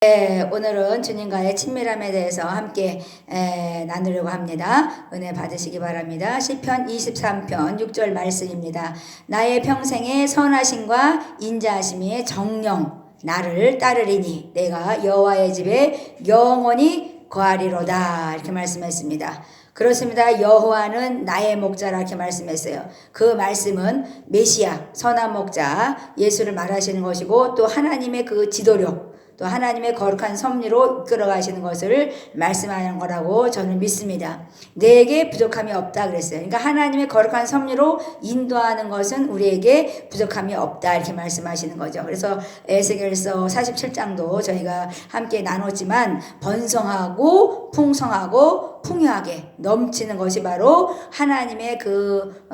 네, 오늘은 주님과의 친밀함에 대해서 함께 나누려고 합니다. 은혜 받으시기 바랍니다. 시편 23편 6절 말씀입니다. 나의 평생의 선하심과 인자하심이 정령 나를 따르리니 내가 여호와의 집에 영원히 거하리로다, 이렇게 말씀했습니다. 그렇습니다. 여호와는 나의 목자라, 이렇게 말씀했어요. 그 말씀은 메시아, 선한 목자 예수를 말하시는 것이고, 또 하나님의 그 지도력, 또 하나님의 거룩한 섭리로 이끌어 가시는 것을 말씀하는 거라고 저는 믿습니다. 내게 부족함이 없다 그랬어요. 그러니까 하나님의 거룩한 섭리로 인도하는 것은 우리에게 부족함이 없다, 이렇게 말씀하시는 거죠. 그래서 에스겔서 47장도 저희가 함께 나눴지만, 번성하고 풍성하고 풍요하게 넘치는 것이 바로 하나님의 그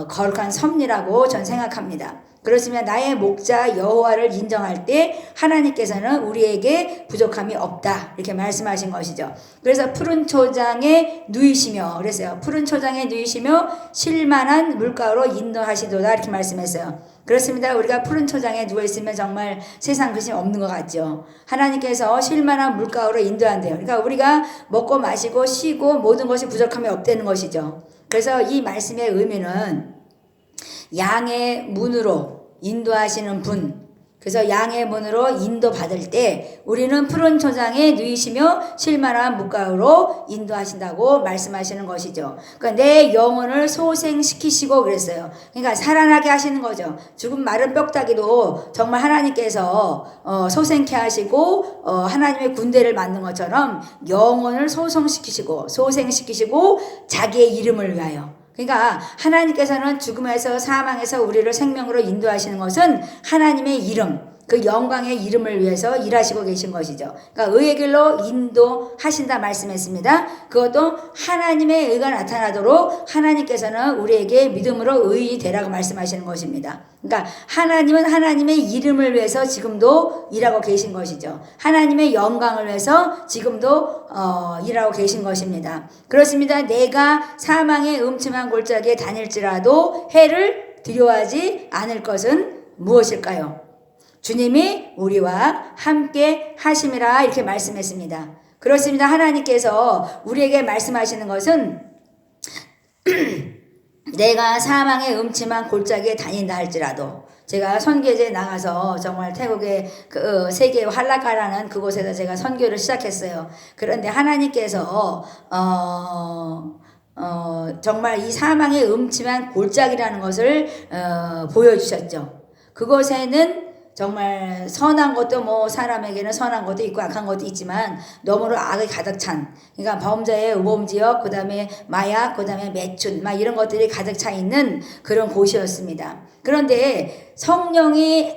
거룩한 섭리라고 전 생각합니다. 그렇지만 나의 목자 여호와를 인정할 때 하나님께서는 우리에게 부족함이 없다, 이렇게 말씀하신 것이죠. 그래서 푸른 초장에 누이시며, 그랬어요. 푸른 초장에 누이시며 쉴만한 물가로 인도하시도다, 이렇게 말씀했어요. 그렇습니다. 우리가 푸른 초장에 누워있으면 정말 세상 것이 없는 것 같죠. 하나님께서 쉴만한 물가로 인도한대요. 그러니까 우리가 먹고 마시고 쉬고 모든 것이 부족함이 없다는 것이죠. 그래서 이 말씀의 의미는 양의 문으로 인도하시는 분, 그래서 양의 문으로 인도받을 때 우리는 푸른 초장에 누이시며 쉴만한 물가로 인도하신다고 말씀하시는 것이죠. 그러니까 내 영혼을 소생시키시고 그랬어요. 그러니까 살아나게 하시는 거죠. 죽은 마른 뼈다귀도 정말 하나님께서 소생케 하시고 하나님의 군대를 만든 것처럼 영혼을 소생시키시고 자기의 이름을 위하여, 그러니까 하나님께서는 죽음에서 사망에서 우리를 생명으로 인도하시는 것은 하나님의 이름, 그 영광의 이름을 위해서 일하시고 계신 것이죠. 그러니까 의의 길로 인도하신다 말씀했습니다. 그것도 하나님의 의가 나타나도록 하나님께서는 우리에게 믿음으로 의인이 되라고 말씀하시는 것입니다. 그러니까 하나님은 하나님의 이름을 위해서 지금도 일하고 계신 것이죠. 하나님의 영광을 위해서 지금도 일하고 계신 것입니다. 그렇습니다. 내가 사망의 음침한 골짜기에 다닐지라도 해를 두려워하지 않을 것은 무엇일까요? 주님이 우리와 함께 하심이라, 이렇게 말씀했습니다. 그렇습니다. 하나님께서 우리에게 말씀하시는 것은 내가 사망의 음침한 골짜기에 다닌다 할지라도, 제가 선교제에 나가서 정말 태국의 그 세계 한라카라는 그곳에서 제가 선교를 시작했어요. 그런데 하나님께서 정말 이 사망의 음침한 골짜기라는 것을 보여주셨죠. 그곳에는 정말 선한 것도 사람에게는 선한 것도 있고 악한 것도 있지만 너무나 악이 가득 찬, 그러니까 범죄의 우범지역, 그 다음에 마약, 그 다음에 매춘, 막 이런 것들이 가득 차 있는 그런 곳이었습니다. 그런데 성령이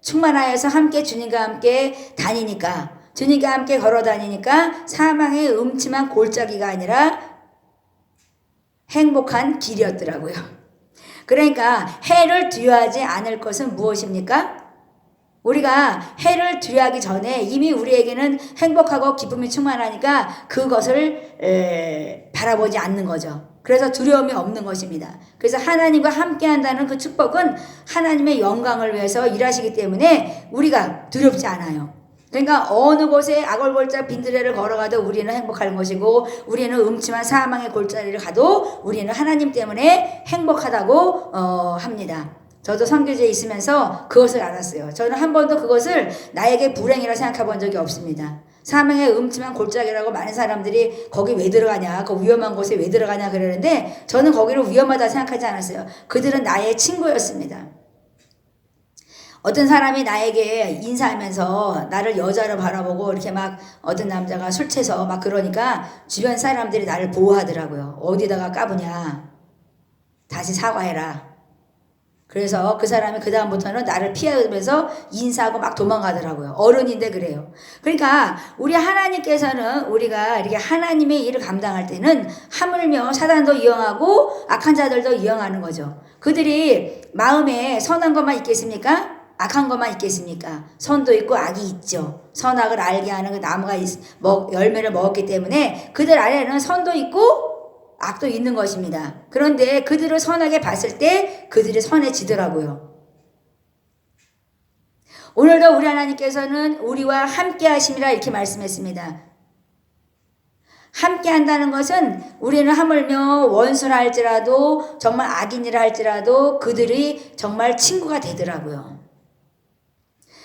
충만하여서 함께 주님과 함께 다니니까, 주님과 함께 걸어 다니니까 사망의 음침한 골짜기가 아니라 행복한 길이었더라고요. 그러니까 해를 두려워하지 않을 것은 무엇입니까? 우리가 해를 두려워하기 전에 이미 우리에게는 행복하고 기쁨이 충만하니까 그것을 바라보지 않는 거죠. 그래서 두려움이 없는 것입니다. 그래서 하나님과 함께 한다는 그 축복은 하나님의 영광을 위해서 일하시기 때문에 우리가 두렵지 않아요. 그러니까 어느 곳에 악월골짜 빈들레를 걸어가도 우리는 행복할 것이고, 우리는 음침한 사망의 골짜기를 가도 우리는 하나님 때문에 행복하다고 합니다. 저도 선교제에 있으면서 그것을 알았어요. 저는 한 번도 그것을 나에게 불행이라 생각해 본 적이 없습니다. 사망의 음침한 골짜기라고 많은 사람들이 거기 왜 들어가냐, 그 위험한 곳에 왜 들어가냐 그러는데 저는 거기를 위험하다 생각하지 않았어요. 그들은 나의 친구였습니다. 어떤 사람이 나에게 인사하면서 나를 여자로 바라보고 이렇게 막 어떤 남자가 술 취해서 막 그러니까 주변 사람들이 나를 보호하더라고요. 어디다가 까부냐, 다시 사과해라. 그래서 그 사람이 그 다음부터는 나를 피하면서 인사하고 막 도망가더라고요. 어른인데 그래요. 그러니까 우리 하나님께서는 우리가 이렇게 하나님의 일을 감당할 때는 하물며 사단도 이용하고 악한 자들도 이용하는 거죠. 그들이 마음에 선한 것만 있겠습니까? 악한 것만 있겠습니까? 선도 있고 악이 있죠. 선악을 알게 하는 그 나무가 열매를 먹었기 때문에 그들 안에는 선도 있고 악도 있는 것입니다. 그런데 그들을 선하게 봤을 때 그들이 선해지더라고요. 오늘도 우리 하나님께서는 우리와 함께 하심이라 이렇게 말씀했습니다. 함께 한다는 것은 우리는 하물며 원수라 할지라도 정말 악인이라 할지라도 그들이 정말 친구가 되더라고요.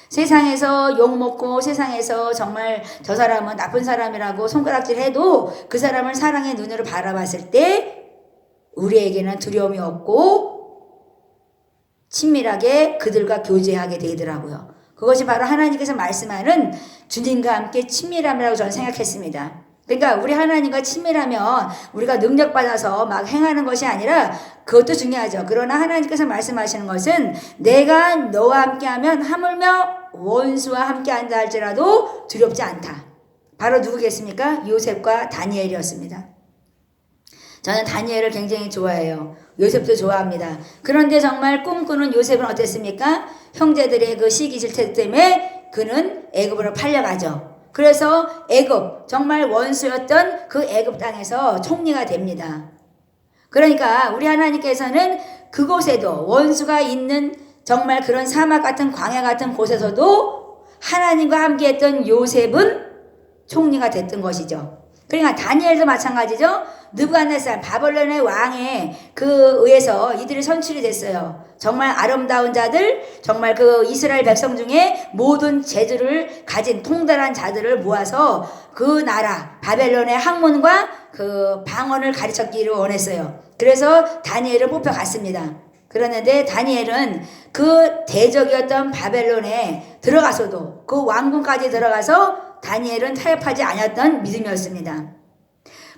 세상에서 욕먹고 세상에서 정말 저 사람은 나쁜 사람이라고 손가락질 해도 그 사람을 사랑의 눈으로 바라봤을 때 우리에게는 두려움이 없고 친밀하게 그들과 교제하게 되더라고요. 그것이 바로 하나님께서 말씀하는 주님과 함께 친밀함이라고 저는 생각했습니다. 그러니까 우리 하나님과 친밀하면 우리가 능력받아서 막 행하는 것이 아니라 그것도 중요하죠. 그러나 하나님께서 말씀하시는 것은 내가 너와 함께하면 하물며 원수와 함께한다 할지라도 두렵지 않다. 바로 누구겠습니까? 요셉과 다니엘이었습니다. 저는 다니엘을 굉장히 좋아해요. 요셉도 좋아합니다. 그런데 정말 꿈꾸는 요셉은 어땠습니까? 형제들의 그 시기 질투 때문에 그는 애굽으로 팔려가죠. 그래서 애굽, 정말 원수였던 그 애굽 땅에서 총리가 됩니다. 그러니까 우리 하나님께서는 그곳에도 원수가 있는 정말 그런 사막 같은 광야 같은 곳에서도 하나님과 함께했던 요셉은 총리가 됐던 것이죠. 그러니까 다니엘도 마찬가지죠. 느부갓네살 바벨론의 왕의 그 의해서 이들이 선출이 됐어요. 정말 아름다운 자들, 정말 그 이스라엘 백성 중에 모든 재주를 가진 통달한 자들을 모아서 그 나라 바벨론의 학문과 그 방언을 가르쳤기를 원했어요. 그래서 다니엘을 뽑혀갔습니다. 그러는데 다니엘은 그 대적이었던 바벨론에 들어가서도 그 왕궁까지 들어가서 다니엘은 타협하지 않았던 믿음이었습니다.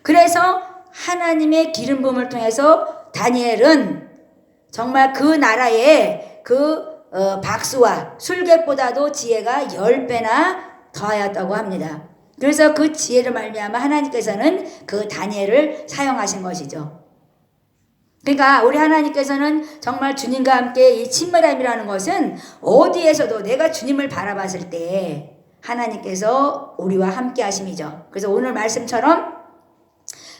그래서 하나님의 기름 부음을 통해서 다니엘은 정말 그 나라의 그 박수와 술객보다도 지혜가 10배나 더하였다고 합니다. 그래서 그 지혜를 말미암아 하나님께서는 그 다니엘을 사용하신 것이죠. 그러니까 우리 하나님께서는 정말 주님과 함께 이 친밀함이라는 것은 어디에서도 내가 주님을 바라봤을 때 하나님께서 우리와 함께 하심이죠. 그래서 오늘 말씀처럼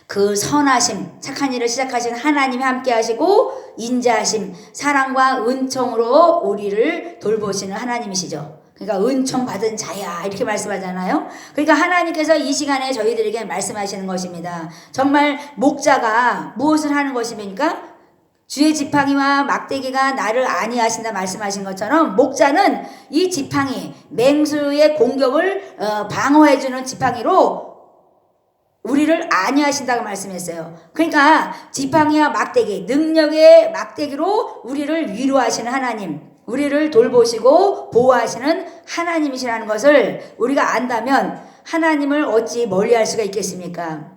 그 선하심, 착한 일을 시작하신 하나님이 함께 하시고 인자하심, 사랑과 은총으로 우리를 돌보시는 하나님이시죠. 그러니까 은총 받은 자야 이렇게 말씀하잖아요. 그러니까 하나님께서 이 시간에 저희들에게 말씀하시는 것입니다. 정말 목자가 무엇을 하는 것입니까? 주의 지팡이와 막대기가 나를 안위하신다 말씀하신 것처럼 목자는 이 지팡이, 맹수의 공격을 방어해주는 지팡이로 우리를 안위하신다고 말씀했어요. 그러니까 지팡이와 막대기, 능력의 막대기로 우리를 위로하시는 하나님, 우리를 돌보시고 보호하시는 하나님이시라는 것을 우리가 안다면 하나님을 어찌 멀리할 수가 있겠습니까?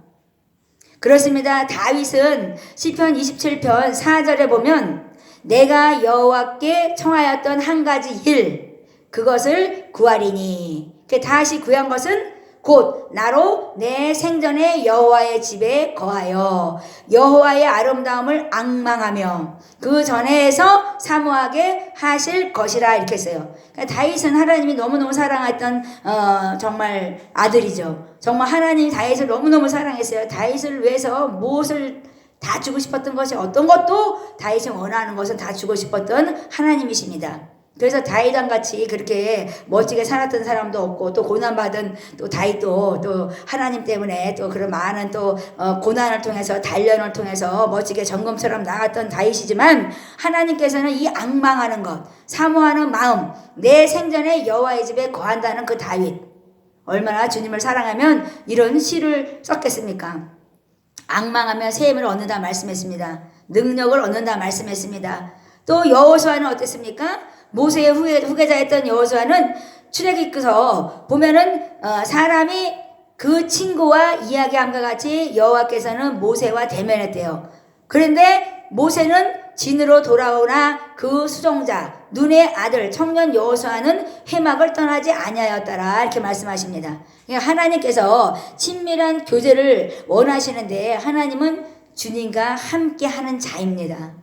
그렇습니다. 다윗은 시편 27편 4절에 보면 내가 여호와께 청하였던 한 가지 일 그것을 구하리니, 다시 구한 것은 곧 나로 내 생전에 여호와의 집에 거하여 여호와의 아름다움을 앙망하며 그 전에서 사모하게 하실 것이라 이렇게 했어요. 그러니까 다윗은 하나님이 너무너무 사랑했던 정말 아들이죠. 정말 하나님이 다윗을 너무너무 사랑했어요. 다윗을 위해서 무엇을 다 주고 싶었던 것이 어떤 것도 다윗이 원하는 것은 다 주고 싶었던 하나님이십니다. 그래서 다윗왕 같이 그렇게 멋지게 살았던 사람도 없고 또 고난받은 또 다윗도 또 하나님 때문에 또 그런 많은 또 고난을 통해서 단련을 통해서 멋지게 정금처럼 나갔던 다윗이지만 하나님께서는 이 앙망하는 것, 사모하는 마음, 내 생전에 여호와의 집에 거한다는 그 다윗, 얼마나 주님을 사랑하면 이런 시를 썼겠습니까? 앙망하며 새 힘을 얻는다 말씀했습니다. 능력을 얻는다 말씀했습니다. 또 여호수아는 어땠습니까? 모세의 후계자였던 여호수아는 출애굽기서 보면은 사람이 그 친구와 이야기함과 같이 여호와께서는 모세와 대면했대요. 그런데 모세는 진으로 돌아오나 그 수종자 눈의 아들 청년 여호수아는 회막을 떠나지 아니하였더라 이렇게 말씀하십니다. 그러니까 하나님께서 친밀한 교제를 원하시는데 하나님은 주님과 함께하는 자입니다.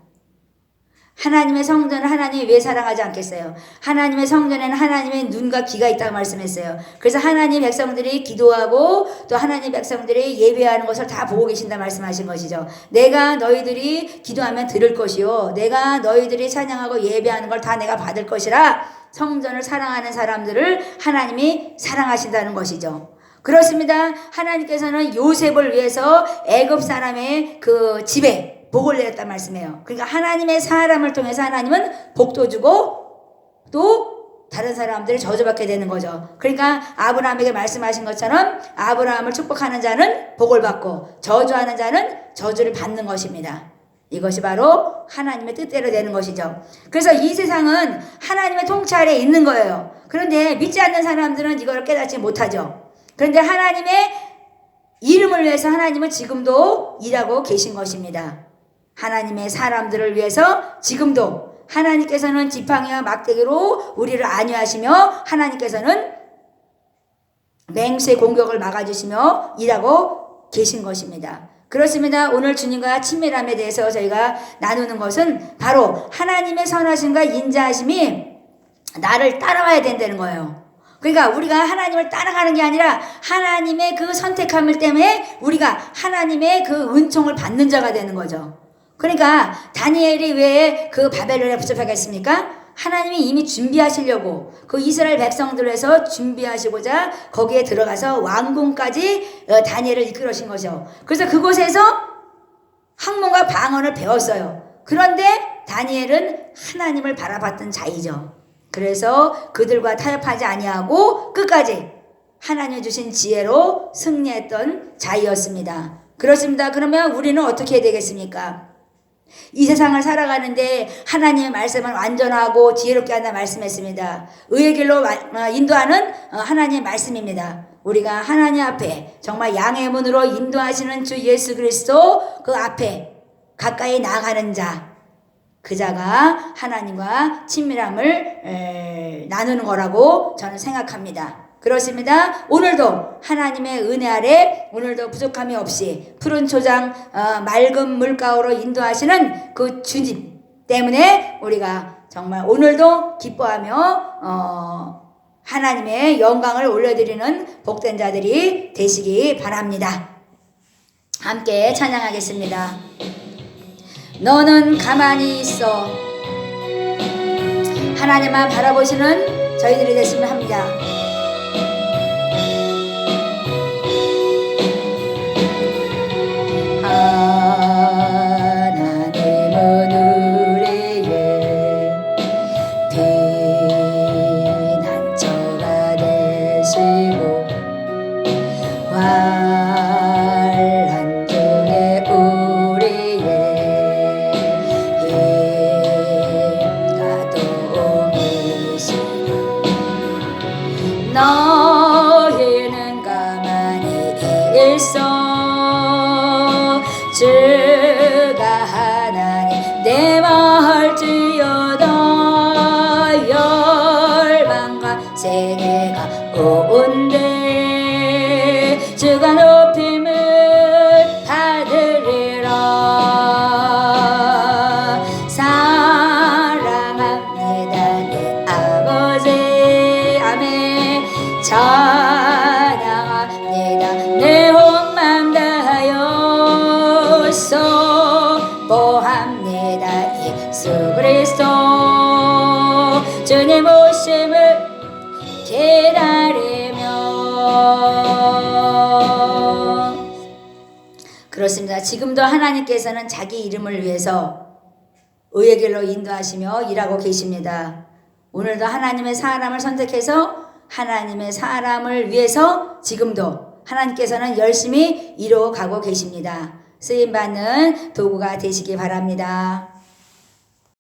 하나님의 성전을 하나님이 왜 사랑하지 않겠어요? 하나님의 성전에는 하나님의 눈과 귀가 있다고 말씀했어요. 그래서 하나님 백성들이 기도하고 또 하나님 백성들이 예배하는 것을 다 보고 계신다 말씀하신 것이죠. 내가 너희들이 기도하면 들을 것이요 내가 너희들이 찬양하고 예배하는 걸 다 내가 받을 것이라 성전을 사랑하는 사람들을 하나님이 사랑하신다는 것이죠. 그렇습니다. 하나님께서는 요셉을 위해서 애굽 사람의 그 집에 복을 내렸단 말씀이에요. 그러니까 하나님의 사람을 통해서 하나님은 복도 주고 또 다른 사람들이 저주받게 되는 거죠. 그러니까 아브라함에게 말씀하신 것처럼 아브라함을 축복하는 자는 복을 받고 저주하는 자는 저주를 받는 것입니다. 이것이 바로 하나님의 뜻대로 되는 것이죠. 그래서 이 세상은 하나님의 통찰에 있는 거예요. 그런데 믿지 않는 사람들은 이걸 깨닫지 못하죠. 그런데 하나님의 이름을 위해서 하나님은 지금도 일하고 계신 것입니다. 하나님의 사람들을 위해서 지금도 하나님께서는 지팡이와 막대기로 우리를 안위하시며 하나님께서는 맹수의 공격을 막아주시며 일하고 계신 것입니다. 그렇습니다. 오늘 주님과 친밀함에 대해서 저희가 나누는 것은 바로 하나님의 선하심과 인자하심이 나를 따라와야 된다는 거예요. 그러니까 우리가 하나님을 따라가는 게 아니라 하나님의 그 선택함을 때문에 우리가 하나님의 그 은총을 받는 자가 되는 거죠. 그러니까 다니엘이 왜 그 바벨론에 붙잡혀갔습니까? 하나님이 이미 준비하시려고 그 이스라엘 백성들을 해서 준비하시고자 거기에 들어가서 왕궁까지 다니엘을 이끌으신 거죠. 그래서 그곳에서 학문과 방언을 배웠어요. 그런데 다니엘은 하나님을 바라봤던 자이죠. 그래서 그들과 타협하지 아니하고 끝까지 하나님이 주신 지혜로 승리했던 자이었습니다. 그렇습니다. 그러면 우리는 어떻게 해야 되겠습니까? 이 세상을 살아가는데 하나님의 말씀을 완전하고 지혜롭게 한다 말씀했습니다. 의의 길로 인도하는 하나님의 말씀입니다. 우리가 하나님 앞에 정말 양의 문으로 인도하시는 주 예수 그리스도 그 앞에 가까이 나가는 자, 그 자가 하나님과 친밀함을 나누는 거라고 저는 생각합니다. 그렇습니다. 오늘도 하나님의 은혜 아래 오늘도 부족함이 없이 푸른 초장 맑은 물가로 인도하시는 그 주님 때문에 우리가 정말 오늘도 기뻐하며 하나님의 영광을 올려드리는 복된 자들이 되시기 바랍니다. 함께 찬양하겠습니다. 너는 가만히 있어. 하나님만 바라보시는 저희들이 됐으면 합니다. 너희는 가만히 있어. 주가 하나님 내 말지어다. 열방과 세계가 온대. 주가 높임을 받으리라. 사랑합니다 내 아버지. 아멘. 찬양합니다 내 온 맘 다하여 선포합니다 예수 그리스도. 주님 오심을 기다리며. 그렇습니다. 지금도 하나님께서는 자기 이름을 위해서 의의 길로 인도하시며 일하고 계십니다. 오늘도 하나님의 사람을 선택해서 하나님의 사람을 위해서 지금도 하나님께서는 열심히 이루어가고 계십니다. 쓰임받는 도구가 되시기 바랍니다.